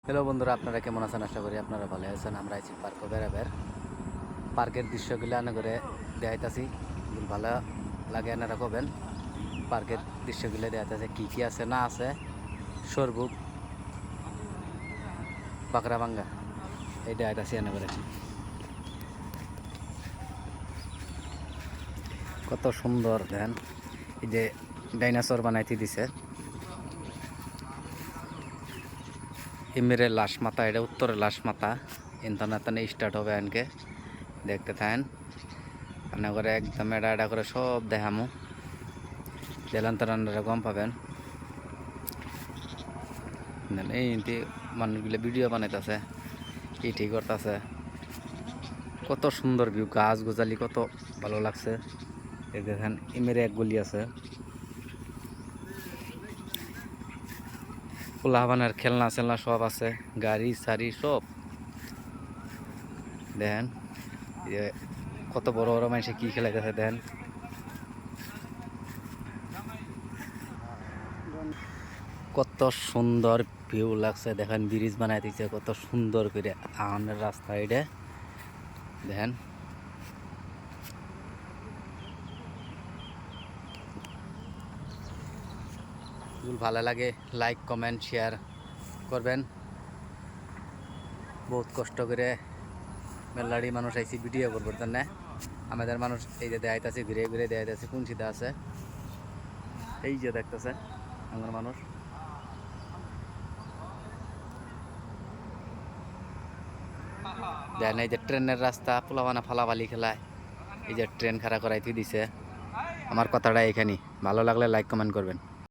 Hello বন্ধুরা, আপনারা কেমন আছেন? আশা করি আপনারা ভালো আছেন। আমরা আছি পার্ক বেড়াবের পার্কের দৃশ্যগুলো আনা করে দেখাইতেছি। ভালো লাগে এনারা কবেন পার্কের দৃশ্যগুলো দেখাইতেছে কি কি আছে না আছে। সরবুক বাঁকড়া ভাঙ্গা এই দেখাইতেছি এনে করে। কত সুন্দর দেন, এই যে ডাইনোসর বানাইতে দিছে। ইমেরের লাশ মাথা, এটা উত্তরের লাশ মাথা। ইন্টারনেটে স্টার্ট হবে আনকে দেখতে থাকেন রান্না করে একদম এটা করে সব দেখামো। দেলান তো রান্নাটা কম পাবেন। এই মানুষগুলো ভিডিও বানাইতেছে, কি ঠিক করতেছে। কত সুন্দর ভিউ, গাছ গোজালি কত ভালো লাগছে। দেখেন ইমেরে এক গলি আছে, পোলাহাবানের খেলনা সেলনা সব আছে, গাড়ি সারি সব। দেখেন কত বড় বড় মানুষে কি খেলাইতেছে। দেখেন কত সুন্দর ভিউ লাগছে। দেখেন ব্রিজ বানাই দিচ্ছে কত সুন্দর করে আনের রাস্তা। এটা দেখেন ভালো লাগে, লাইক কমেন্ট শেয়ার করবেন। বহুত কষ্ট করে মেলাড়ি মানুষ আইসি ভিডিও করবার জন্য। আমাদের মানুষ এই যে দেখাইতেছে, ঘুরে ঘুরে দেখাইতেছে কোন সিধা আছে। এই যে দেখতেছে আমার মানুষ। দেখেন এই যে ট্রেনের রাস্তা, পোলাবানা ফালাফালি খেলায়। এই যে ট্রেন খাড়া করাইতে দিছে। আমার কথাটা এখানেই। ভালো লাগলে লাইক কমেন্ট করবেন।